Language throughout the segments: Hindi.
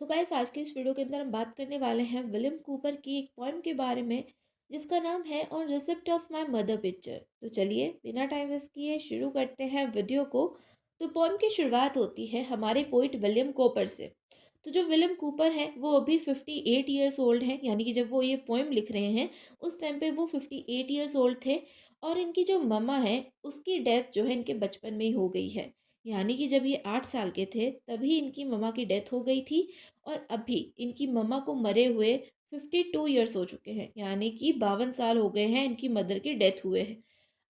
सो गाइस, आज के इस वीडियो के अंदर हम बात करने वाले हैं विलियम कूपर की एक पोएम के बारे में, जिसका नाम है on receipt of my mother picture. तो चलिए बिना टाइम वेस्ट किए शुरू करते हैं वीडियो को। तो पोएम की शुरुआत होती है हमारे पोइट विलियम कूपर से। तो जो विलियम कूपर हैं वो अभी 58 ईयर्स ओल्ड हैं, यानी कि जब वो ये पोएम लिख रहे हैं उस टाइम पे वो 58 ईयर्स ओल्ड थे। और इनकी जो मम्मा है उसकी डेथ जो है इनके बचपन में ही हो गई है, यानी कि जब ये 8 साल के थे तभी इनकी मम्मा की डेथ हो गई थी। और अभी इनकी मम्मा को मरे हुए 52 ईयर्स हो चुके हैं, यानी कि 52 साल हो गए हैं इनकी मदर की डेथ हुए हैं।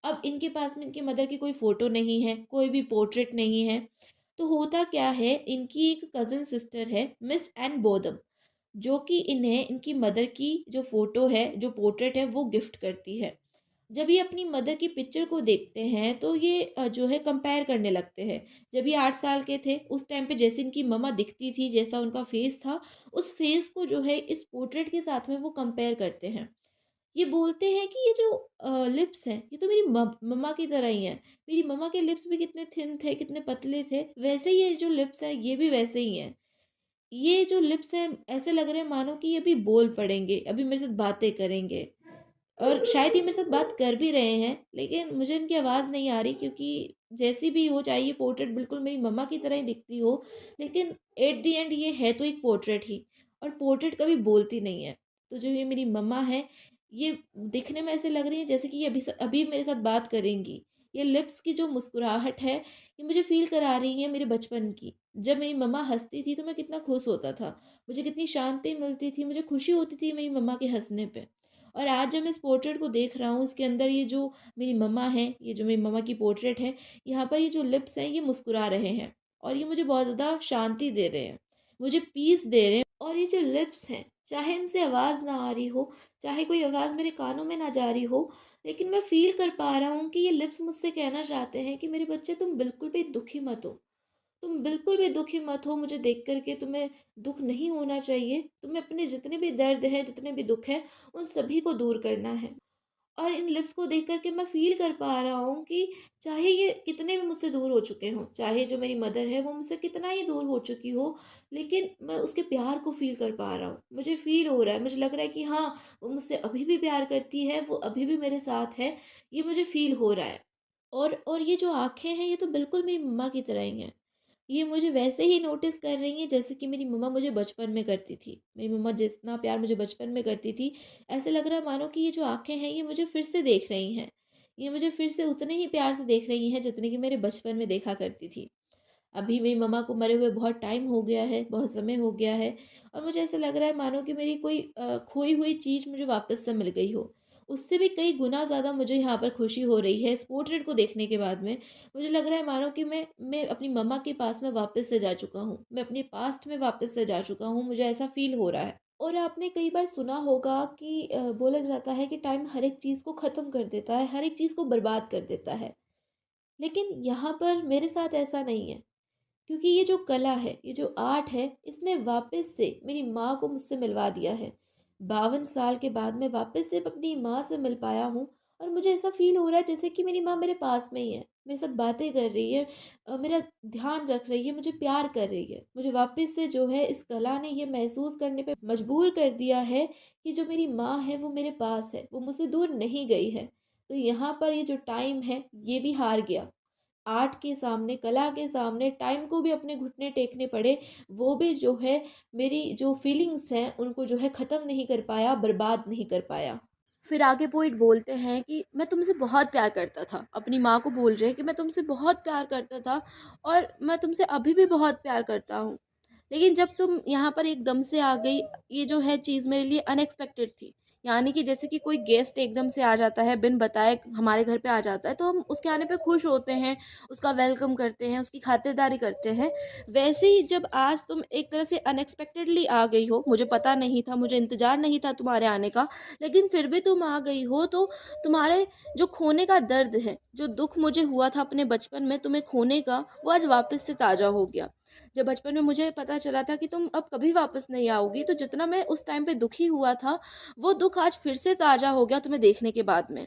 अब इनके पास में इनकी मदर की कोई फ़ोटो नहीं है, कोई भी पोर्ट्रेट नहीं है। तो होता क्या है, इनकी एक कज़न सिस्टर है मिस एन बोदम, जो कि इन्हें इनकी मदर की जो फ़ोटो है, जो पोर्ट्रेट है वो गिफ्ट करती है। जब ये अपनी मदर की पिक्चर को देखते हैं तो ये जो है कंपेयर करने लगते हैं। जब ये 8 साल के थे उस टाइम पे जैसे इनकी मम्मा दिखती थी, जैसा उनका फेस था, उस फेस को जो है इस पोर्ट्रेट के साथ में वो कंपेयर करते हैं। ये बोलते हैं कि ये जो लिप्स हैं ये तो मेरी मम्मा की तरह ही हैं। मेरी मम्मा के लिप्स भी कितने थिन थे, कितने पतले थे, वैसे ही ये जो लिप्स हैं ये भी वैसे ही हैं। ये जो लिप्स हैं ऐसे लग रहे हैं मानो कि ये अभी बोल पड़ेंगे, अभी मेरे साथ बातें करेंगे। और शायद ये मेरे साथ बात कर भी रहे हैं, लेकिन मुझे इनकी आवाज़ नहीं आ रही, क्योंकि जैसी भी हो, चाहे ये पोर्ट्रेट बिल्कुल मेरी मम्मा की तरह ही दिखती हो, लेकिन एट द एंड ये है तो एक पोर्ट्रेट ही, और पोर्ट्रेट कभी बोलती नहीं है। तो जो ये मेरी मम्मा है, ये दिखने में ऐसे लग रही है जैसे कि ये अभी मेरे साथ बात करेंगी। ये लिप्स की जो मुस्कुराहट है, ये मुझे फ़ील करा रही है मेरे बचपन की। जब मेरी मम्मा हँसती थी तो मैं कितना खुश होता था, मुझे कितनी शांति मिलती थी, मुझे खुशी होती थी मेरी मम्मा के हँसने पे। और आज जब मैं इस पोर्ट्रेट को देख रहा हूँ, इसके अंदर ये जो मेरी मम्मा हैं, ये जो मेरी मम्मा की पोर्ट्रेट है, यहाँ पर ये जो लिप्स हैं ये मुस्कुरा रहे हैं, और ये मुझे बहुत ज़्यादा शांति दे रहे हैं, मुझे पीस दे रहे हैं। और ये जो लिप्स हैं, चाहे इनसे आवाज़ ना आ रही हो, चाहे कोई आवाज़ मेरे कानों में ना जा रही हो, लेकिन मैं फ़ील कर पा रहा हूँ कि ये लिप्स मुझसे कहना चाहते हैं कि मेरे बच्चे, तुम बिल्कुल भी दुखी मत हो। तुम बिल्कुल भी दुखी मत हो, मुझे देख कर के तुम्हें दुःख नहीं होना चाहिए। तुम्हें अपने जितने भी दर्द हैं, जितने भी दुःख हैं, उन सभी को दूर करना है। और इन लिप्स को देख कर के मैं फ़ील कर पा रहा हूँ कि चाहे ये कितने भी मुझसे दूर हो चुके हों, चाहे जो मेरी मदर है वो मुझसे कितना ही दूर हो चुकी हो, लेकिन मैं उसके प्यार को फ़ील कर पा रहा हूँ। मुझे फ़ील हो रहा है, मुझे लग रहा है कि हाँ, वो मुझसे अभी भी प्यार करती है, वो अभी भी मेरे साथ है, ये मुझे फ़ील हो रहा है। और ये जो आँखें हैं, ये तो बिल्कुल मेरी मम्मा की तरह ही हैं। ये मुझे वैसे ही नोटिस कर रही हैं जैसे कि मेरी मम्मा मुझे बचपन में करती थी। मेरी मम्मा जितना प्यार मुझे बचपन में करती थी, ऐसे लग रहा है मानो कि ये जो आँखें हैं ये मुझे फिर से देख रही हैं। ये मुझे फिर से उतने ही प्यार से देख रही हैं जितने कि मेरे बचपन में देखा करती थी। अभी मेरी मम्मा को मरे हुए बहुत टाइम हो गया है, बहुत समय हो गया है, और मुझे ऐसा लग रहा है मानो कि मेरी कोई खोई हुई चीज़ मुझे वापस से मिल गई हो। उससे भी कई गुना ज़्यादा मुझे यहाँ पर खुशी हो रही है इस पोर्ट्रेट को देखने के बाद में। मुझे लग रहा है मानो कि मैं अपनी मम्मा के पास में वापस से जा चुका हूँ। मैं अपने पास्ट में वापस से जा चुका हूँ, मुझे ऐसा फ़ील हो रहा है। और आपने कई बार सुना होगा कि बोला जाता है कि टाइम हर एक चीज़ को ख़त्म कर देता है, हर एक चीज़ को बर्बाद कर देता है। लेकिन यहाँ पर मेरे साथ ऐसा नहीं है। क्योंकि ये जो कला है, ये जो आर्ट है, इसने वापस से मेरी माँ को मुझसे मिलवा दिया है। 52 साल के बाद मैं वापस से अपनी माँ से मिल पाया हूँ, और मुझे ऐसा फ़ील हो रहा है जैसे कि मेरी माँ मेरे पास में ही है, मेरे साथ बातें कर रही है, मेरा ध्यान रख रही है, मुझे प्यार कर रही है। मुझे वापस से जो है इस कला ने ये महसूस करने पे मजबूर कर दिया है कि जो मेरी माँ है वो मेरे पास है, वो मुझसे दूर नहीं गई है। तो यहाँ पर ये जो टाइम है, ये भी हार गया। आर्ट के सामने, कला के सामने टाइम को भी अपने घुटने टेकने पड़े। वो भी जो है मेरी जो फीलिंग्स हैं उनको जो है ख़त्म नहीं कर पाया, बर्बाद नहीं कर पाया। फिर आगे पोइट बोलते हैं कि मैं तुमसे बहुत प्यार करता था। अपनी माँ को बोल रहे हैं कि मैं तुमसे बहुत प्यार करता था, और मैं तुमसे अभी भी बहुत प्यार करता हूँ। लेकिन जब तुम यहाँ पर एकदम से आ गई, ये जो है चीज़ मेरे लिए अनएक्सपेक्टेड थी। यानी कि जैसे कि कोई गेस्ट एकदम से आ जाता है, बिन बताए हमारे घर पे आ जाता है, तो हम उसके आने पे खुश होते हैं, उसका वेलकम करते हैं, उसकी खातिरदारी करते हैं। वैसे ही जब आज तुम एक तरह से अनएक्सपेक्टेडली आ गई हो, मुझे पता नहीं था, मुझे इंतज़ार नहीं था तुम्हारे आने का, लेकिन फिर भी तुम आ गई हो, तो तुम्हारे जो खोने का दर्द है, जो दुःख मुझे हुआ था अपने बचपन में तुम्हें खोने का, वो आज वापस से ताज़ा हो गया। जब बचपन में मुझे पता चला था कि तुम अब कभी वापस नहीं आओगी, तो जितना मैं उस टाइम पे दुखी हुआ था, वो दुःख आज फिर से ताज़ा हो गया तुम्हें देखने के बाद में।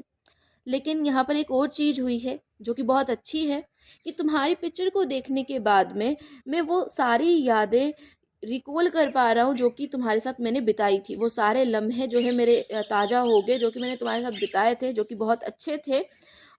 लेकिन यहाँ पर एक और चीज़ हुई है, जो कि बहुत अच्छी है, कि तुम्हारी पिक्चर को देखने के बाद में मैं वो सारी यादें रिकॉल कर पा रहा हूँ जो कि तुम्हारे साथ मैंने बिताई थी। वो सारे लम्हे जो है मेरे ताज़ा हो गए, जो कि मैंने तुम्हारे साथ बिताए थे, जो कि बहुत अच्छे थे।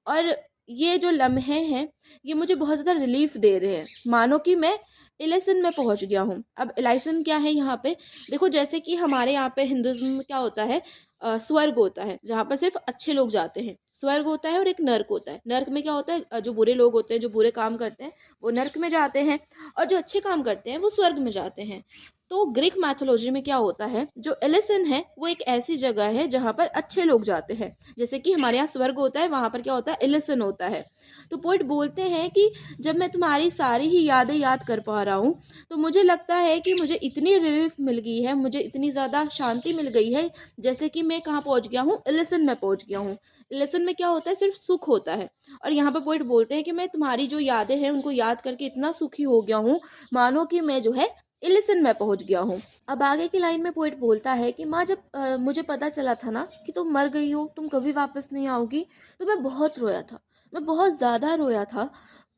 और ये जो लम्हे हैं, ये मुझे बहुत ज़्यादा रिलीफ़ दे रहे हैं। मानो कि मैं इलेसन में पहुँच गया हूँ। अब इलाइसन क्या है यहाँ पे? देखो, जैसे कि हमारे यहाँ पे हिंदुइज़्म में क्या होता है, स्वर्ग होता है, जहाँ पर सिर्फ़ अच्छे लोग जाते हैं। स्वर्ग होता है और एक नर्क होता है। नर्क में क्या होता है, जो बुरे लोग होते हैं, जो बुरे काम करते हैं, वो नर्क में जाते हैं, और जो अच्छे काम करते हैं, वो स्वर्ग में जाते हैं। तो ग्रीक मैथोलॉजी में क्या होता है, जो एलिसन है, वो एक ऐसी जगह है जहाँ पर अच्छे लोग जाते हैं। जैसे कि हमारे यहाँ स्वर्ग होता है, वहाँ पर क्या होता है, एलिसन होता है। तो पोइट बोलते हैं कि जब मैं तुम्हारी सारी ही यादें याद कर पा रहा हूँ, तो मुझे लगता है कि मुझे इतनी रिलीफ मिल गई है, मुझे इतनी ज़्यादा शांति मिल गई है, जैसे कि मैं कहाँ पहुँच गया हूँ, एलिसन में पहुँच गया हूँ। एलिसन में क्या होता है, सिर्फ सुख होता है। और यहाँ पर पोइट बोलते हैं कि मैं तुम्हारी जो यादें हैं, उनको याद करके इतना सुखी हो गया हूँ, मानो कि मैं जो है एलिसन में पहुँच गया हूँ। अब आगे की लाइन में पोइट बोलता है कि माँ, जब मुझे पता चला था ना कि तुम मर गई हो, तुम कभी वापस नहीं आओगी, तो मैं बहुत रोया था, मैं बहुत ज़्यादा रोया था।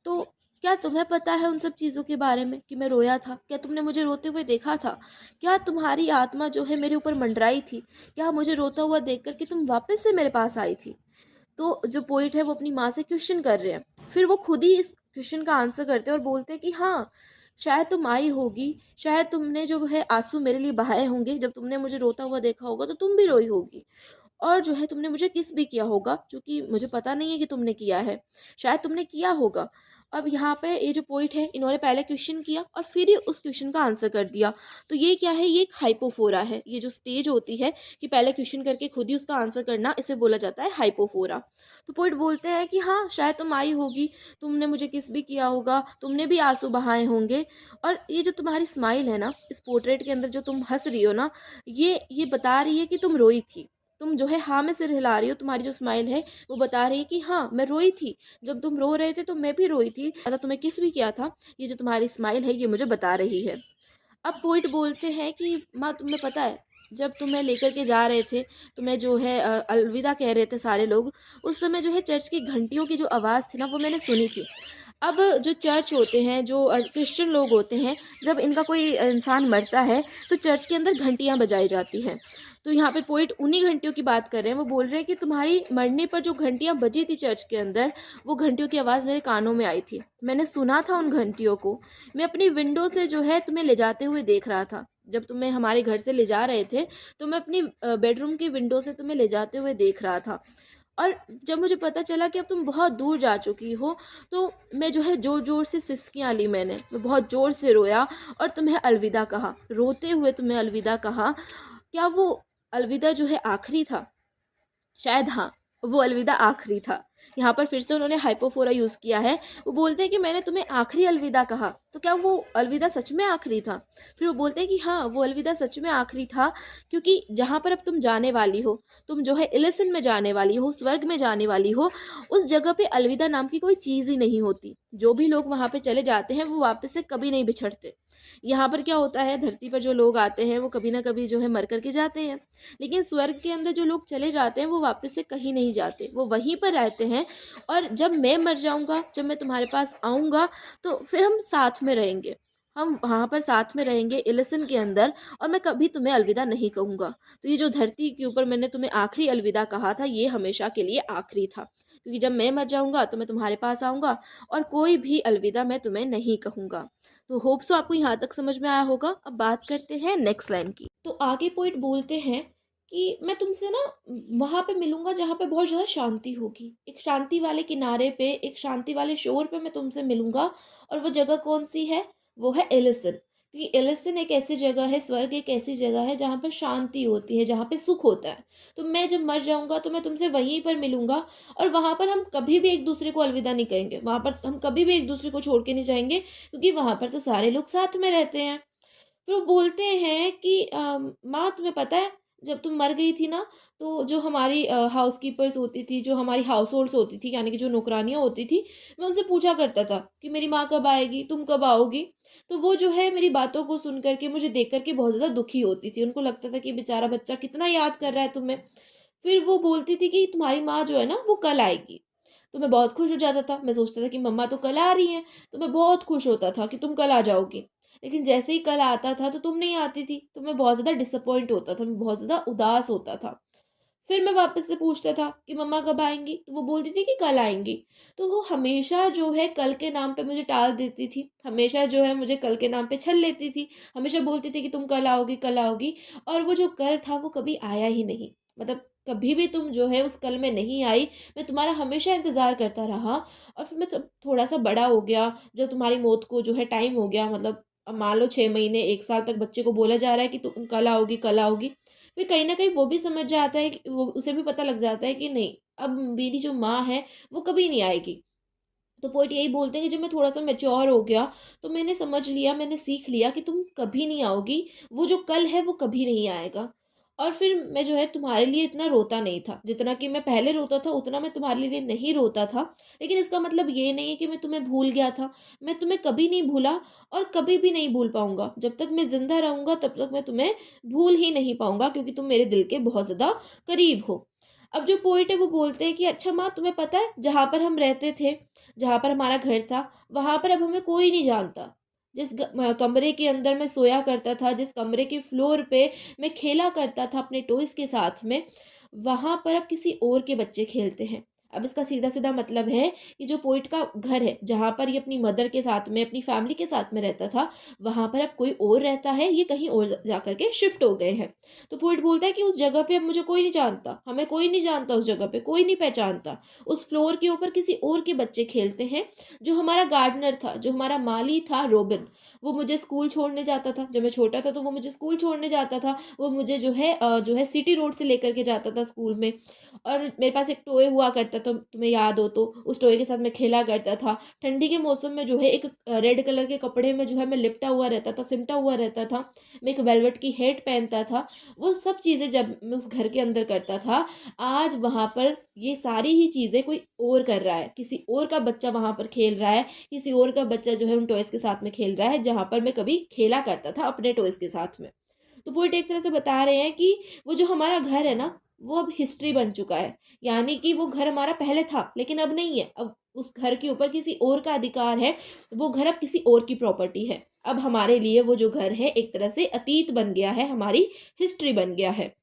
तो क्या तुम्हें पता है उन सब चीज़ों के बारे में कि मैं रोया था? क्या तुमने मुझे रोते हुए देखा था? क्या तुम्हारी आत्मा जो है मेरे ऊपर मंडराई थी? क्या मुझे रोता हुआ देख कर के तुम वापस से मेरे पास आई थी? तो जो पोइट है वो अपनी माँ से क्वेश्चन कर रहे हैं। फिर वो खुद ही इस क्वेश्चन का आंसर करते हैं और बोलते हैं कि हाँ, शायद तुम आई होगी, शायद तुमने जो है आंसू मेरे लिए बहाए होंगे, जब तुमने मुझे रोता हुआ देखा होगा तो तुम भी रोई होगी। और जो है तुमने मुझे किस भी किया होगा, जो कि मुझे पता नहीं है कि तुमने किया है, शायद तुमने किया होगा। अब यहाँ पे ये जो पोइट है, इन्होंने पहले क्वेश्चन किया और फिर ही उस क्वेश्चन का आंसर कर दिया। तो ये क्या है, ये एक हाइपोफोरा है। ये जो स्टेज होती है कि पहले क्वेश्चन करके खुद ही उसका आंसर करना, इसे बोला जाता है हाइपोफोरा। तो पोइट बोलते हैं कि हाँ, शायद तुम आई होगी, तुमने मुझे किस भी किया होगा, तुमने भी आंसू बहाए होंगे। और ये जो तुम्हारी स्माइल है ना, इस पोर्ट्रेट के अंदर जो तुम हंस रही हो ना, ये बता रही है कि तुम रोई थी। तुम जो है हाँ में सिर हिला रही हो, तुम्हारी जो स्माइल है वो बता रही है कि हाँ, मैं रोई थी। जब तुम रो रहे थे तो मैं भी रोई थी, अगर तुम्हें किस भी किया था, ये जो तुम्हारी स्माइल है ये मुझे बता रही है। अब पोइट बोलते हैं कि माँ, तुम्हें पता है, जब तुम्हें लेकर के जा रहे थे, तुम्हें जो है अलविदा कह रहे थे सारे लोग, उस समय जो है चर्च की घंटियों की जो आवाज़ थी ना, वो मैंने सुनी थी। अब जो चर्च होते हैं, जो क्रिश्चियन लोग होते हैं, जब इनका कोई इंसान मरता है तो चर्च के अंदर घंटियाँ बजाई जाती हैं। तो यहाँ पे पोइट उन्हीं घंटियों की बात कर रहे हैं। वो बोल रहे हैं कि तुम्हारी मरने पर जो घंटियाँ बजी थी चर्च के अंदर, वो घंटियों की आवाज़ मेरे कानों में आई थी। मैंने सुना था उन घंटियों को। मैं अपनी विंडो से जो है तुम्हें ले जाते हुए देख रहा था। जब तुम्हें हमारे घर से ले जा रहे थे, तो मैं अपनी बेडरूम की विंडो से तुम्हें ले जाते हुए देख रहा था। और जब मुझे पता चला कि अब तुम बहुत दूर जा चुकी हो, तो मैं जो है ज़ोर-ज़ोर से सिसकियाँ ली मैंने। मैं बहुत ज़ोर से रोया और तुम्हें अलविदा कहा। रोते हुए तुम्हें अलविदा कहा। क्या वो अलविदा जो है आखिरी था? शायद हाँ, वो अलविदा आखिरी था। यहाँ पर फिर से उन्होंने हाइपोफोरा यूज़ किया है। वो बोलते हैं कि मैंने तुम्हें आखिरी अलविदा कहा, तो क्या वो अलविदा सच में आखिरी था? फिर वो बोलते हैं कि हाँ, वो अलविदा सच में आखिरी था, क्योंकि जहाँ पर अब तुम जाने वाली हो, तुम जो है इलिसन में जाने वाली हो, स्वर्ग में जाने वाली हो, उस जगह पे अलविदा नाम की कोई चीज़ ही नहीं होती। जो भी लोग वहाँ पे चले जाते हैं, वो वापस से कभी नहीं बिछड़ते। यहाँ पर क्या होता है, धरती पर जो लोग आते हैं, वो कभी ना कभी जो है मर कर के जाते हैं। लेकिन स्वर्ग के अंदर जो लोग चले जाते हैं, वो वापस से कहीं नहीं जाते, वो वहीं पर रहते हैं। और जब मैं मर जाऊंगा, जब मैं तुम्हारे पास आऊंगा, तो फिर हम साथ में रहेंगे। हम वहाँ पर साथ में रहेंगे इलिसन के अंदर, और मैं कभी तुम्हें अलविदा नहीं कहूँगा। तो ये जो धरती के ऊपर मैंने तुम्हें आखिरी अलविदा कहा था, ये हमेशा के लिए आखिरी था, क्योंकि जब मैं मर जाऊंगा तो मैं तुम्हारे पास आऊंगा, और कोई भी अलविदा मैं तुम्हें नहीं कहूँगा। तो होप सो आपको यहाँ तक समझ में आया होगा। अब बात करते हैं नेक्स्ट लाइन की। तो आगे पोइट बोलते हैं कि मैं तुमसे ना वहाँ पे मिलूंगा जहाँ पे बहुत ज़्यादा शांति होगी, एक शांति वाले किनारे पे, एक शांति वाले शोर पे मैं तुमसे मिलूंगा। और वो जगह कौन सी है? वो है एलिसन। क्योंकि एलिसन एक ऐसी जगह है, स्वर्ग एक ऐसी जगह है जहाँ पर शांति होती है, जहाँ पे सुख होता है। तो मैं जब मर जाऊंगा तो मैं तुमसे वहीं पर मिलूंगा, और वहाँ पर हम कभी भी एक दूसरे को अलविदा नहीं कहेंगे, वहाँ पर हम कभी भी एक दूसरे को छोड़ के नहीं जाएंगे, क्योंकि वहाँ पर तो सारे लोग साथ में रहते हैं। फिर वो बोलते हैं कि माँ, तुम्हें पता है, जब तुम मर गई थी ना, तो जो हमारी हाउसकीपर्स होती थी, जो हमारी हाउस होल्ड्स होती थी, यानी कि जो नौकरानियाँ होती थी, मैं उनसे पूछा करता था कि मेरी माँ कब आएगी, तुम कब आओगी। तो वो जो है मेरी बातों को सुन करके, मुझे देख करके बहुत ज़्यादा दुखी होती थी। उनको लगता था कि बेचारा बच्चा कितना याद कर रहा है तुम्हें। फिर वो बोलती थी कि तुम्हारी माँ जो है ना, वो कल आएगी। तो मैं बहुत खुश हो जाता था। मैं सोचता था कि मम्मा तो कल आ रही हैं, तो मैं बहुत खुश होता था कि तुम कल आ जाओगी। लेकिन जैसे ही कल आता था तो तुम नहीं आती थी, तो मैं बहुत ज़्यादा डिसअपॉइंट होता था, मैं बहुत ज़्यादा उदास होता था। फिर मैं वापस से पूछता था कि मम्मा कब आएँगी? तो वो बोलती थी कि कल आएँगी। तो वो हमेशा जो है कल के नाम पे मुझे टाल देती थी, हमेशा जो है मुझे कल के नाम पे छल लेती थी, हमेशा बोलती थी कि तुम कल आओगी और वो जो कल था वो कभी आया ही नहीं। मतलब कभी भी तुम जो है उस कल में नहीं आई, मैं तुम्हारा हमेशा इंतज़ार करता रहा और फिर मैं जब थोड़ा-सा बड़ा हो गया, जब तुम्हारी मौत को जो है टाइम हो गया, मतलब अब मान लो 6 महीने, 1 साल तक बच्चे को बोला जा रहा है कि तुम कल आओगी। फिर कहीं न कहीं वो भी समझ जाता है कि वो उसे भी पता लग जाता है कि नहीं, अब मेरी जो माँ है, वो कभी नहीं आएगी। तो पोएट यही बोलते हैं कि जब मैं थोड़ा-सा मैच्योर हो गया, तो मैंने समझ लिया, मैंने सीख लिया कि तुम कभी नहीं आओगी, वो जो कल है वो कभी नहीं आएगा। और फिर मैं जो है तुम्हारे लिए इतना रोता नहीं था, जितना कि मैं पहले रोता था उतना मैं तुम्हारे लिए नहीं रोता था। लेकिन इसका मतलब ये नहीं है कि मैं तुम्हें भूल गया था, मैं तुम्हें कभी नहीं भूला और कभी भी नहीं भूल पाऊँगा। जब तक मैं ज़िंदा रहूँगा तब तक मैं तुम्हें भूल ही नहीं पाऊँगा, क्योंकि तुम मेरे दिल के बहुत ज़्यादा करीब हो। अब जो पोएट है वो बोलते हैं कि अच्छा माँ, तुम्हें पता है जहाँ पर हम रहते थे, जहाँ पर हमारा घर था, वहाँ पर अब हमें कोई नहीं जानता। कमरे के अंदर मैं सोया करता था, जिस कमरे के फ्लोर पे मैं खेला करता था अपने टॉयज़ के साथ में, वहाँ पर अब किसी और के बच्चे खेलते हैं। अब इसका सीधा-सीधा मतलब है कि जो पोएट का घर है, जहाँ पर ये अपनी मदर के साथ में, अपनी फैमिली के साथ में रहता था, वहाँ पर अब कोई और रहता है, ये कहीं और ज जा कर के शिफ्ट हो गए हैं। तो पोएट बोलता है कि उस जगह पे अब मुझे कोई नहीं जानता, हमें कोई नहीं जानता उस जगह पे, कोई नहीं पहचानता। उस फ्लोर के ऊपर किसी और के बच्चे खेलते हैं। जो हमारा गार्डनर था, जो हमारा माली था रॉबिन, वो मुझे स्कूल छोड़ने जाता था। जब मैं छोटा था तो वो मुझे स्कूल छोड़ने जाता था। वो मुझे जो है सिटी रोड से लेकर के जाता था स्कूल में। और मेरे पास एक टॉय हुआ करता था, तुम्हें याद हो तो, उस टॉय के साथ मैं खेला करता था। ठंडी के मौसम में जो है एक रेड कलर के कपड़े में जो है मैं लिपटा हुआ रहता था, सिमटा हुआ रहता था। मैं एक वेलवेट की हैट पहनता था। वो सब चीज़ें जब मैं उस घर के अंदर करता था, आज वहाँ पर ये सारी ही चीज़ें कोई और कर रहा है। किसी और का बच्चा वहाँ पर खेल रहा है, किसी और का बच्चा जो है उन टॉयज़ के साथ में खेल रहा है, जहाँ पर मैं कभी खेला करता था अपने टॉयज़ के साथ में। तो पोएट एक तरह से बता रहे हैं कि वो जो हमारा घर है ना, वो अब हिस्ट्री बन चुका है। यानी कि वो घर हमारा पहले था, लेकिन अब नहीं है। अब उस घर के ऊपर किसी और का अधिकार है, वो घर अब किसी और की प्रॉपर्टी है। अब हमारे लिए वो जो घर है एक तरह से अतीत बन गया है, हमारी हिस्ट्री बन गया है।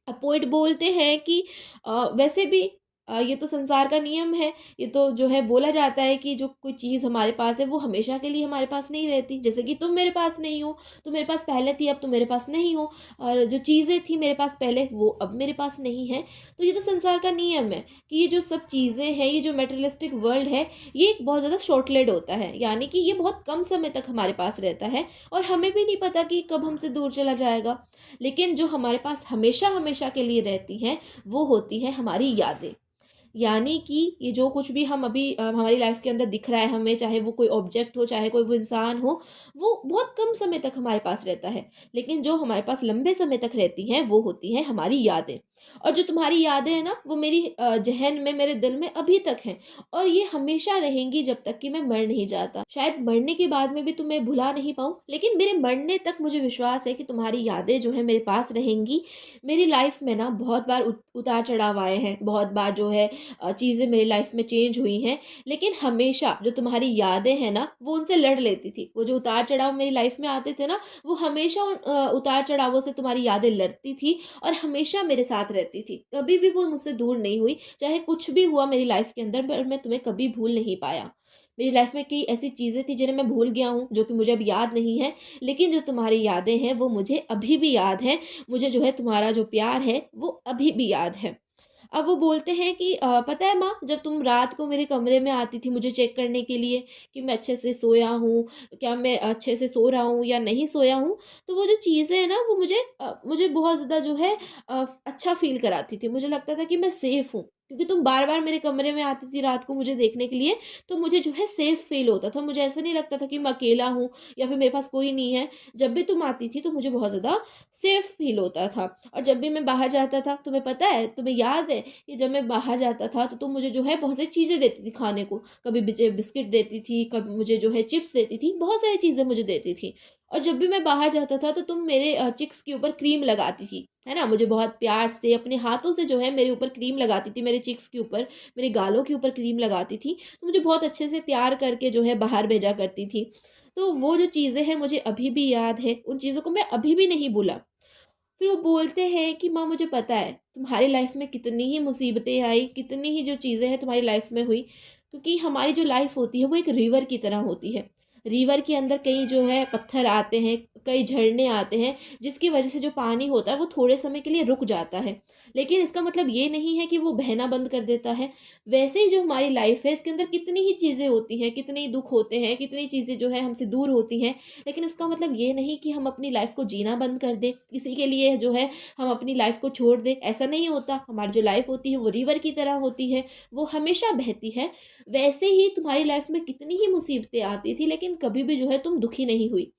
पोएट बोलते हैं कि वैसे भी ये तो संसार का नियम है। ये तो जो है बोला जाता है कि जो कोई चीज़ हमारे पास है वो हमेशा के लिए हमारे पास नहीं रहती। जैसे कि तुम मेरे पास नहीं हो, तुम मेरे पास पहले थी, अब तुम मेरे पास नहीं हो, और जो चीज़ें थी मेरे पास पहले वो अब मेरे पास नहीं है। तो ये तो संसार का नियम है कि ये जो सब चीज़ें हैं, ये जो मटेरियलिस्टिक वर्ल्ड है, ये एक बहुत ज़्यादा शॉर्ट लिव्ड होता है। यानी कि ये बहुत कम समय तक हमारे पास रहता है और हमें भी नहीं पता कि कब हमसे दूर चला जाएगा। लेकिन जो हमारे पास हमेशा-हमेशा के लिए रहती हैं, वो होती हैं हमारी यादें। यानी कि ये जो कुछ भी हम अभी हमारी लाइफ के अंदर दिख रहा है हमें, चाहे वो कोई ऑब्जेक्ट हो, चाहे कोई वो इंसान हो, वो बहुत कम समय तक हमारे पास रहता है। लेकिन जो हमारे पास लंबे समय तक रहती हैं, वो होती हैं हमारी यादें। और जो तुम्हारी यादें हैं ना, वो मेरी ज़हन में, मेरे दिल में अभी तक हैं और ये हमेशा रहेंगी जब तक कि मैं मर नहीं जाता। शायद मरने के बाद में भी तुम्हें भुला नहीं पाऊँ, लेकिन मेरे मरने तक मुझे विश्वास है कि तुम्हारी यादें जो हैं मेरे पास रहेंगी। मेरी लाइफ में ना बहुत बार उतार-चढ़ाव आए हैं, बहुत बार जो है चीज़ें मेरी लाइफ में चेंज हुई हैं, लेकिन हमेशा जो तुम्हारी यादें हैं ना, वो उनसे लड़ लेती थी। वो जो उतार-चढ़ाव मेरी लाइफ में आते थे ना, वो हमेशा उन उतार-चढ़ावों से तुम्हारी यादें लड़ती थी और हमेशा मेरे साथ रहती थी। कभी भी वो मुझसे दूर नहीं हुई, चाहे कुछ भी हुआ मेरी लाइफ के अंदर, पर मैं तुम्हें कभी भूल नहीं पाया। मेरी लाइफ में कई ऐसी चीज़ें थी जिन्हें मैं भूल गया हूँ, जो कि मुझे अब याद नहीं है, लेकिन जो तुम्हारी यादें हैं, वो मुझे अभी भी याद हैं। मुझे जो है तुम्हारा जो प्यार है, वो अभी भी याद है। अब वो बोलते हैं कि पता है माँ, जब तुम रात को मेरे कमरे में आती थी मुझे चेक करने के लिए कि मैं अच्छे से सोया हूँ, क्या मैं अच्छे से सो रहा हूँ या नहीं सोया हूँ, तो वो जो चीज़ें हैं ना, वो मुझे बहुत ज़्यादा जो है अच्छा फ़ील कराती थी। मुझे लगता था कि मैं सेफ़ हूँ, क्योंकि तुम बार-बार मेरे कमरे में आती थी रात को मुझे देखने के लिए, तो मुझे जो है सेफ़ फ़ील होता था। मुझे ऐसा नहीं लगता था कि मैं अकेला हूँ या फिर मेरे पास कोई नहीं है। जब भी तुम आती थी तो मुझे बहुत ज़्यादा सेफ़ फ़ील होता था। और जब भी मैं बाहर जाता था, तुम्हें पता है, तुम्हें याद है कि जब मैं बाहर जाता था तो तुम मुझे जो है बहुत सारी चीज़ें देती थी खाने को। कभी बिस्किट देती थी, कभी मुझे जो है चिप्स देती थी, बहुत सारी चीज़ें मुझे देती थी। और जब भी मैं बाहर जाता था तो तुम मेरे चिक्स के ऊपर क्रीम लगाती थी, है ना? मुझे बहुत प्यार से अपने हाथों से जो है मेरे ऊपर क्रीम लगाती थी, मेरे चिक्स के ऊपर, मेरे गालों के ऊपर क्रीम लगाती थी। तो मुझे बहुत अच्छे से तैयार करके जो है बाहर भेजा करती थी। तो वो जो चीज़ें हैं मुझे अभी भी याद है, उन चीज़ों को मैं अभी भी नहीं भूला। फिर वो बोलते हैं कि माँ मुझे पता है तुम्हारी लाइफ में कितनी ही मुसीबतें आई, कितनी ही जो चीज़ें हैं तुम्हारी लाइफ में हुई, क्योंकि हमारी जो लाइफ होती है वो एक रिवर की तरह होती है। रिवर के अंदर कई जो है पत्थर आते हैं, कई झरने आते हैं, जिसकी वजह से जो पानी होता है वो थोड़े समय के लिए रुक जाता है। लेकिन इसका मतलब ये नहीं है कि वो बहना बंद कर देता है। वैसे ही जो हमारी लाइफ है इसके अंदर कितनी ही चीज़ें होती हैं, कितने ही दुख होते हैं, कितनी चीज़ें जो है हमसे दूर होती हैं। लेकिन इसका मतलब ये नहीं कि हम अपनी लाइफ को जीना बंद कर दें, किसी के लिए जो है हम अपनी लाइफ को छोड़ दें, ऐसा नहीं होता। हमारी जो लाइफ होती है वो रिवर की तरह होती है, वो हमेशा बहती है। वैसे ही तुम्हारी लाइफ में कितनी ही मुसीबतें आती थी, लेकिन कभी भी जो है तुम दुखी नहीं हुई।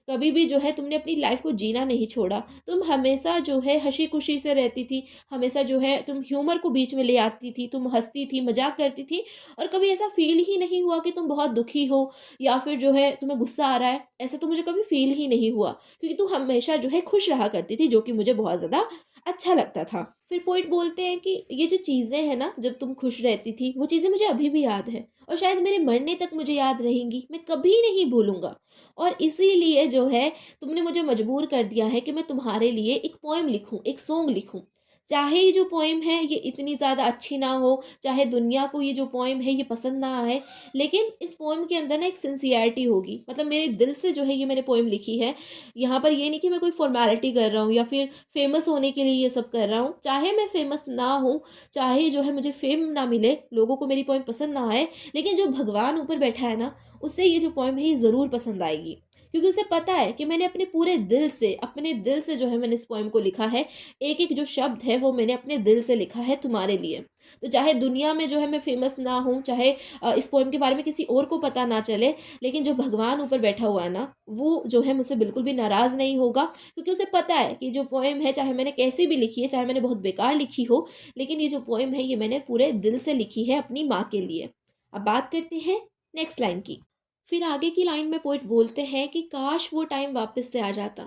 कभी भी जो है तुमने अपनी लाइफ को जीना नहीं छोड़ा। तुम हमेशा जो है हँसी-खुशी से रहती थी, हमेशा जो है तुम ह्यूमर को बीच में ले आती थी, तुम हँसती थी, मज़ाक करती थी, और कभी ऐसा फ़ील ही नहीं हुआ कि तुम बहुत दुखी हो या फिर जो है तुम्हें गुस्सा आ रहा है। ऐसा तो मुझे कभी फ़ील ही नहीं हुआ, क्योंकि तू हमेशा जो है खुश रहा करती थी, जो कि मुझे बहुत ज़्यादा अच्छा लगता था। फिर पोएट बोलते हैं कि ये जो चीज़ें हैं ना, जब तुम खुश रहती थी, वो चीज़ें मुझे अभी भी याद है, और शायद मेरे मरने तक मुझे याद रहेंगी, मैं कभी नहीं भूलूँगा। और इसीलिए जो है तुमने मुझे मजबूर कर दिया है कि मैं तुम्हारे लिए एक पोएम लिखूँ, एक सॉन्ग लिखूँ। चाहे ये जो पोएम है ये इतनी ज़्यादा अच्छी ना हो, चाहे दुनिया को ये जो पोएम है ये पसंद ना आए, लेकिन इस पोएम के अंदर ना एक सिंसियरिटी होगी। मतलब मेरे दिल से जो है ये मैंने पोएम लिखी है। यहाँ पर ये नहीं कि मैं कोई फ़ॉर्मेलिटी कर रहा हूँ या फिर फ़ेमस होने के लिए ये सब कर रहा हूँ। चाहे मैं फ़ेमस ना हूँ, चाहे जो है मुझे फ़ेम ना मिले, लोगों को मेरी पोएम पसंद ना आए, लेकिन जो भगवान ऊपर बैठा है ना, उसे ये जो पोएम है ये ज़रूर पसंद आएगी। क्योंकि उसे पता है कि मैंने अपने पूरे दिल से, अपने दिल से जो है मैंने इस पोएम को लिखा है। एक-एक जो शब्द है वो मैंने अपने दिल से लिखा है तुम्हारे लिए। तो चाहे दुनिया में जो है मैं फ़ेमस ना हूँ, चाहे इस पोएम के बारे में किसी और को पता ना चले, लेकिन जो भगवान ऊपर बैठा हुआ है ना, वो जो है मुझसे बिल्कुल भी नाराज़ नहीं होगा, क्योंकि उसे पता है कि जो पोएम है चाहे मैंने कैसी भी लिखी है, चाहे मैंने बहुत बेकार लिखी हो, लेकिन ये जो पोएम है ये मैंने पूरे दिल से लिखी है अपनी माँ के लिए। अब बात करते हैं नेक्स्ट लाइन की। फिर आगे की लाइन में पोएट बोलते हैं कि काश वो टाइम वापस से आ जाता,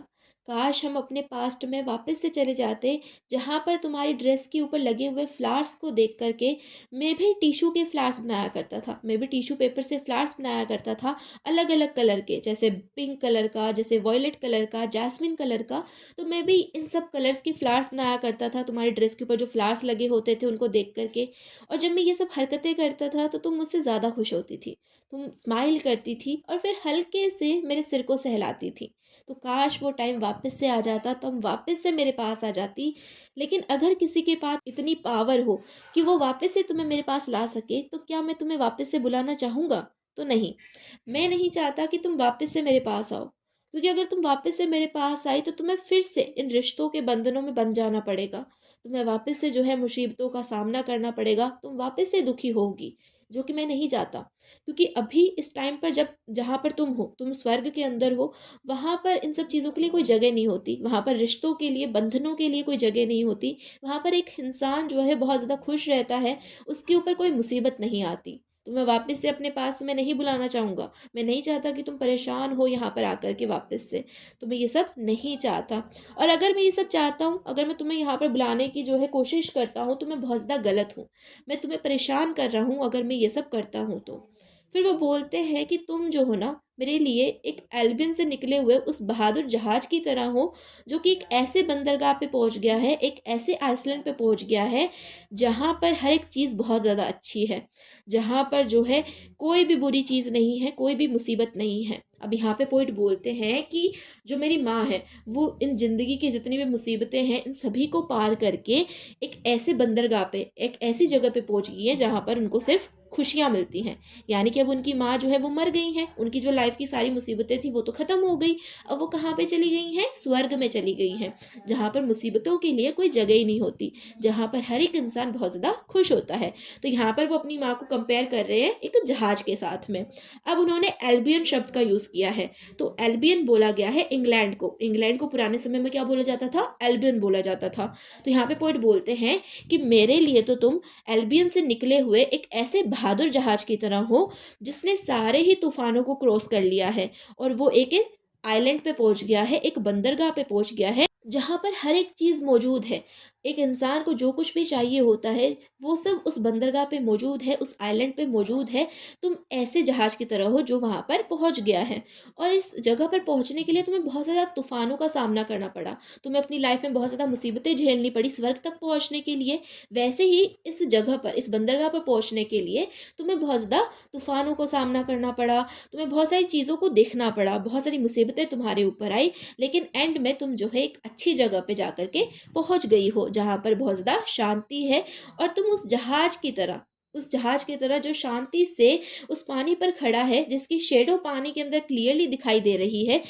काश हम अपने पास्ट में वापस से चले जाते, जहाँ पर तुम्हारी ड्रेस के ऊपर लगे हुए फ्लावर्स को देख करके मैं भी टिशू के फ्लावर्स बनाया करता था, मैं भी टिशू पेपर से फ्लावर्स बनाया करता था, अलग अलग कलर के, जैसे पिंक कलर का, जैसे वॉयलेट कलर का, जैस्मिन कलर का। तो मैं भी इन सब कलर्स की फ्लावर्स बनाया करता था तुम्हारी ड्रेस के ऊपर जो फ्लावर्स लगे होते थे उनको देख करके। और जब मैं ये सब हरकतें करता था तो तुम मुझसे ज़्यादा खुश होती थी, तुम स्माइल करती थी और फिर हल्के से मेरे सिर को सहलाती थी। तो काश वो टाइम वापस से आ जाता, तुम वापस से मेरे पास आ जाती। लेकिन अगर किसी के पास इतनी पावर हो कि वो वापस से तुम्हें मेरे पास ला सके, तो क्या मैं तुम्हें वापस से बुलाना चाहूँगा? तो नहीं, मैं नहीं चाहता कि तुम वापस से मेरे पास आओ, क्योंकि अगर तुम वापस से मेरे पास आई तो तुम्हें फिर से इन रिश्तों के बंधनों में बंध जाना पड़ेगा। तुम्हें वापस से जो है मुसीबतों का सामना करना पड़ेगा, तुम वापस से दुखी होगी, जो कि मैं नहीं चाहता। क्योंकि अभी इस टाइम पर जब जहाँ पर तुम हो, तुम स्वर्ग के अंदर हो, वहाँ पर इन सब चीज़ों के लिए कोई जगह नहीं होती, वहाँ पर रिश्तों के लिए, बंधनों के लिए कोई जगह नहीं होती। वहाँ पर एक इंसान जो है बहुत ज़्यादा खुश रहता है, उसके ऊपर कोई मुसीबत नहीं आती। तो मैं वापस से अपने पास तुम्हें नहीं बुलाना चाहूँगा। मैं नहीं चाहता कि तुम परेशान हो यहाँ पर आकर के वापस से। तो मैं ये सब नहीं चाहता। और अगर मैं ये सब चाहता हूँ, अगर मैं तुम्हें यहाँ पर बुलाने की जो है कोशिश करता हूँ, तो मैं बहुत ज़्यादा गलत हूँ। मैं तुम्हें परेशान कर रहा हूँ अगर मैं ये सब करता हूँ तो। फिर वो बोलते हैं कि तुम जो हो ना, मेरे लिए एक एल्बियन से निकले हुए उस बहादुर जहाज की तरह हो, जो कि एक ऐसे बंदरगाह पे पहुंच गया है, एक ऐसे आइसलैंड पे पहुंच गया है, जहां पर हर एक चीज़ बहुत ज़्यादा अच्छी है, जहां पर जो है कोई भी बुरी चीज़ नहीं है, कोई भी मुसीबत नहीं है। अब यहाँ पे पोइट बोलते हैं कि जो मेरी माँ है, वो इन ज़िंदगी की जितनी भी मुसीबतें हैं, इन सभी को पार करके एक ऐसे बंदरगाह पे, एक ऐसी जगह पे पहुंच गई है जहां पर उनको सिर्फ खुशियाँ मिलती हैं। यानी कि अब उनकी माँ जो है वो मर गई हैं, उनकी जो लाइफ की सारी मुसीबतें थी वो तो ख़त्म हो गई। अब वो कहाँ पे चली गई हैं? स्वर्ग में चली गई हैं, जहाँ पर मुसीबतों के लिए कोई जगह ही नहीं होती, जहाँ पर हर एक इंसान बहुत ज़्यादा खुश होता है। तो यहाँ पर वो अपनी माँ को कंपेयर कर रहे हैं एक जहाज के साथ में। अब उन्होंने एल्बियन शब्द का यूज़ किया है, तो एल्बियन बोला गया है इंग्लैंड को। इंग्लैंड को पुराने समय में क्या बोला जाता था? एल्बियन बोला जाता था। तो यहाँ पे पोइट बोलते हैं कि मेरे लिए तो तुम एल्बियन से निकले हुए एक ऐसे बहादुर जहाज की तरह हो, जिसने सारे ही तूफानों को क्रॉस कर लिया है, और वो एक आइलैंड पे पहुंच गया है, एक बंदरगाह पे पहुंच गया है, जहाँ पर हर एक चीज़ मौजूद है। एक इंसान को जो कुछ भी चाहिए होता है, वो सब उस बंदरगाह पे मौजूद है, उस आइलैंड पे मौजूद है। तुम ऐसे जहाज की तरह हो जो वहाँ पर पहुँच गया है, और इस जगह पर पहुँचने के लिए तुम्हें बहुत ज़्यादा तूफ़ानों का सामना करना पड़ा। तुम्हें अपनी लाइफ़ में बहुत ज़्यादा मुसीबतें झेलनी पड़ी स्वर्ग तक पहुँचने के लिए। वैसे ही इस जगह पर, इस बंदरगाह पर पहुँचने के लिए तुम्हें बहुत ज़्यादा तूफ़ानों का सामना करना पड़ा। तुम्हें बहुत सारी चीज़ों को देखना पड़ा, बहुत सारी मुसीबतें तुम्हारे ऊपर आई। लेकिन एंड में तुम जो है एक अच्छी जगह पे जा कर के पहुँच गई हो, जहाँ पर बहुत ज़्यादा शांति है, और तुम उस जहाज की तरह जो शांति से उस पानी पर खड़ा है, जिसकी शैडो पानी के अंदर क्लियरली दिखाई दे रही है,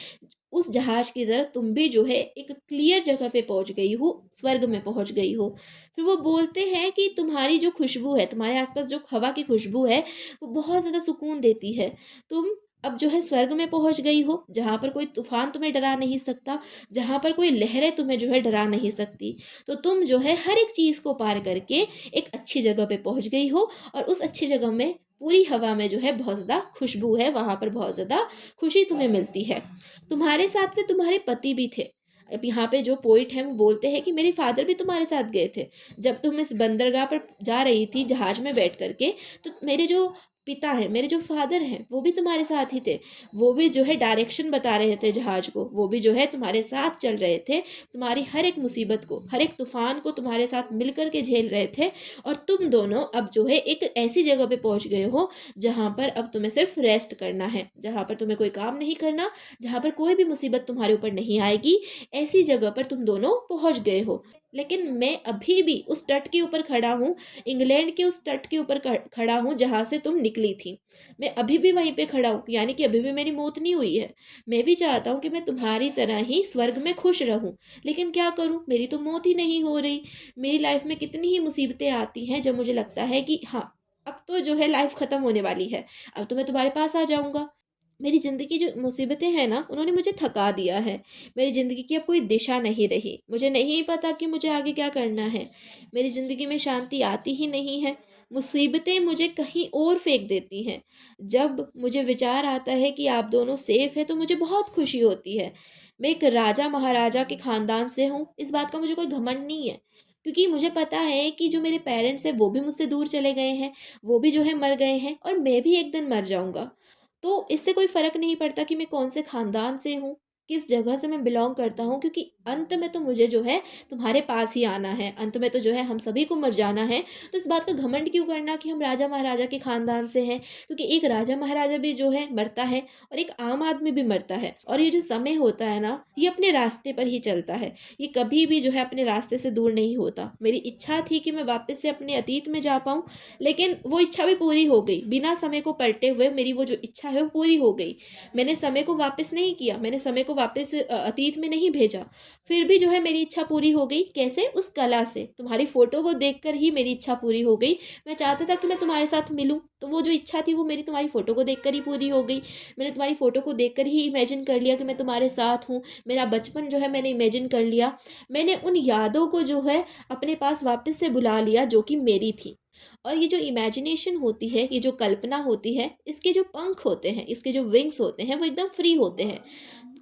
उस जहाज की तरह तुम भी जो है एक क्लियर जगह पे पहुँच गई हो, स्वर्ग में पहुँच गई हो। फिर वो बोलते हैं कि तुम्हारी जो खुशबू है, तुम्हारे आस-पास जो हवा की खुशबू है, वो बहुत ज़्यादा सुकून देती है। तुम अब जो है स्वर्ग में पहुँच गई हो, जहाँ पर कोई तूफ़ान तुम्हें डरा नहीं सकता, जहाँ पर कोई लहरें तुम्हें जो है डरा नहीं सकती। तो तुम जो है हर एक चीज़ को पार करके एक अच्छी जगह पे पहुँच गई हो, और उस अच्छी जगह में पूरी हवा में जो है बहुत ज़्यादा खुशबू है, वहाँ पर बहुत ज़्यादा खुशी तुम्हें मिलती है। तुम्हारे साथ में तुम्हारे पति भी थे। अब यहाँ पे जो पोएट हैं वो बोलते हैं कि मेरे फादर भी तुम्हारे साथ गए थे। जब तुम इस बंदरगाह पर जा रही थी जहाज में बैठ कर के, तो मेरे जो पिता हैं, मेरे जो फादर हैं, वो भी तुम्हारे साथ ही थे। वो भी जो है डायरेक्शन बता रहे थे जहाज को, वो भी जो है तुम्हारे साथ चल रहे थे। तुम्हारी हर एक मुसीबत को, हर एक तूफ़ान को तुम्हारे साथ मिल कर के झेल रहे थे, और तुम दोनों अब जो है एक ऐसी जगह पे पहुँच गए हो, जहाँ पर अब तुम्हें सिर्फ़ रेस्ट करना है, जहाँ पर तुम्हें कोई काम नहीं करना, जहाँ पर कोई भी मुसीबत तुम्हारे ऊपर नहीं आएगी। ऐसी जगह पर तुम दोनों पहुँच गए हो। लेकिन मैं अभी भी उस तट के ऊपर खड़ा हूँ, इंग्लैंड के उस तट के ऊपर खड़ा हूँ जहाँ से तुम निकली थी। मैं अभी भी वहीं पे खड़ा हूँ, यानी कि अभी भी मेरी मौत नहीं हुई है। मैं भी चाहता हूँ कि मैं तुम्हारी तरह ही स्वर्ग में खुश रहूँ, लेकिन क्या करूँ, मेरी तो मौत ही नहीं हो रही। मेरी लाइफ में कितनी ही मुसीबतें आती हैं जब मुझे लगता है कि हाँ, अब तो जो है लाइफ ख़त्म होने वाली है, अब तो मैं तुम्हारे पास आ जाऊँगा। मेरी ज़िंदगी जो मुसीबतें हैं ना, उन्होंने मुझे थका दिया है। मेरी ज़िंदगी की अब कोई दिशा नहीं रही। मुझे नहीं पता कि मुझे आगे क्या करना है। मेरी ज़िंदगी में शांति आती ही नहीं है। मुसीबतें मुझे कहीं और फेंक देती हैं। जब मुझे विचार आता है कि आप दोनों सेफ़ हैं, तो मुझे बहुत खुशी होती है। मैं एक राजा-महाराजा के ख़ानदान से हूँ, इस बात का मुझे कोई घमंड नहीं है। क्योंकि मुझे पता है कि जो मेरे पेरेंट्स हैं, वो भी मुझसे दूर चले गए हैं। वो भी जो है मर गए हैं, और मैं भी एक दिन मर जाऊँगा। तो इससे कोई फ़र्क नहीं पड़ता कि मैं कौन से ख़ानदान से हूँ, किस जगह से मैं बिलॉन्ग करता हूँ, क्योंकि अंत में तो मुझे जो है तुम्हारे पास ही आना है, अंत में तो जो है हम सभी को मर जाना है। तो इस बात का घमंड क्यों करना कि हम राजा-महाराजा के ख़ानदान से हैं, क्योंकि एक राजा-महाराजा भी जो है मरता है, और एक आम आदमी भी मरता है, और ये जो समय होता है ना, ये अपने रास्ते पर ही चलता है। ये कभी भी जो है अपने रास्ते से दूर नहीं होता। मेरी इच्छा थी कि मैं वापस से अपने अतीत में जा पाऊँ, लेकिन वो इच्छा भी पूरी हो गई। बिना समय को पलटे हुए मेरी वो जो इच्छा है वो पूरी हो गई। मैंने समय को वापस नहीं किया, मैंने समय को वापस अतीत में नहीं भेजा। फिर भी जो है मेरी इच्छा पूरी हो गई, कैसे? उस कला से। तुम्हारी फ़ोटो को देखकर ही मेरी इच्छा पूरी हो गई। मैं चाहता था कि मैं तुम्हारे साथ मिलूँ, तो वो जो इच्छा थी वो मेरी तुम्हारी फ़ोटो को देखकर ही पूरी हो गई। मैंने तुम्हारी फ़ोटो को देखकर ही इमेजिन कर लिया कि मैं तुम्हारे साथ हूँ। मेरा बचपन जो है मैंने इमेजिन कर लिया। मैंने उन यादों को जो है अपने पास वापस से बुला लिया जो कि मेरी थी। और ये जो इमेजिनेशन होती है, ये जो कल्पना होती है, इसके जो पंख होते हैं, इसके जो विंग्स होते हैं, वो एकदम फ्री होते हैं।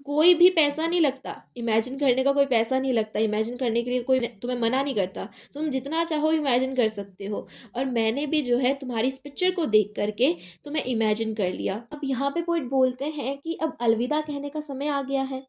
कोई भी पैसा नहीं लगता, इमेजिन करने का कोई पैसा नहीं लगता, इमेजिन करने के लिए कोई तुम्हें मना नहीं करता। तुम जितना चाहो इमेजिन कर सकते हो, और मैंने भी जो है तुम्हारी इस पिक्चर को देख कर के तुम्हें इमेजिन कर लिया। अब यहाँ पे पोएट बोलते हैं कि अब अलविदा कहने का समय आ गया है।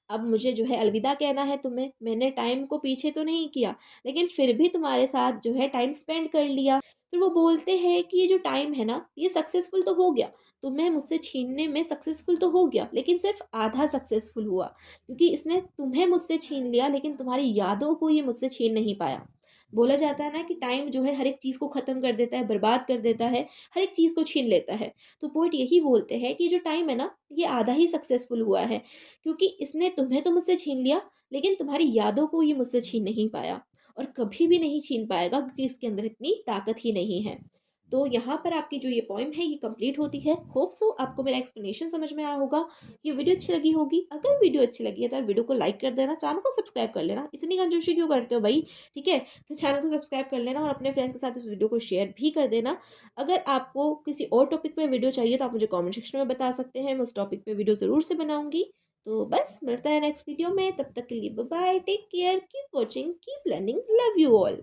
अब मुझे जो है अलविदा कहना है तुम्हें। मैंने टाइम को पीछे तो नहीं किया, लेकिन फिर भी तुम्हारे साथ जो है टाइम स्पेंड कर लिया। फिर वो बोलते हैं कि ये जो टाइम है ना, ये सक्सेसफुल तो हो गया। तुम्हें मुझसे छीनने में सक्सेसफुल तो हो गया, लेकिन सिर्फ़ आधा सक्सेसफुल हुआ। क्योंकि इसने तुम्हें मुझसे छीन लिया, लेकिन तुम्हारी यादों को ये मुझसे छीन नहीं पाया। बोला जाता है ना कि टाइम जो है हर एक चीज़ को ख़त्म कर देता है, बर्बाद कर देता है, हर एक चीज़ को छीन लेता है। तो पोएट यही बोलते हैं कि जो टाइम है ना, ये आधा ही सक्सेसफुल हुआ है। क्योंकि इसने तुम्हें तो मुझसे छीन लिया, लेकिन तुम्हारी यादों को ये मुझसे छीन नहीं पाया, और कभी भी नहीं छीन पाएगा, क्योंकि इसके अंदर इतनी ताकत ही नहीं है। तो यहाँ पर आपकी जो ये पोएम है ये कंप्लीट होती है। होप सो आपको मेरा एक्सप्लेनेशन समझ में आया होगा। ये वीडियो अच्छी लगी होगी। अगर वीडियो अच्छी लगी है तो यार वीडियो को लाइक कर देना, चैनल को सब्सक्राइब कर लेना। इतनी कंजूसी क्यों करते हो भाई? ठीक है? तो चैनल को सब्सक्राइब कर लेना, और अपने फ्रेंड्स के साथ इस वीडियो को शेयर भी कर देना। अगर आपको किसी और टॉपिक पे वीडियो चाहिए तो आप मुझे कमेंट सेक्शन में बता सकते हैं। मैं उस टॉपिक पे वीडियो ज़रूर से बनाऊँगी। तो बस मिलता है नेक्स्ट वीडियो में, तब तक के लिए bye bye, take care, keep watching, keep learning, love you all.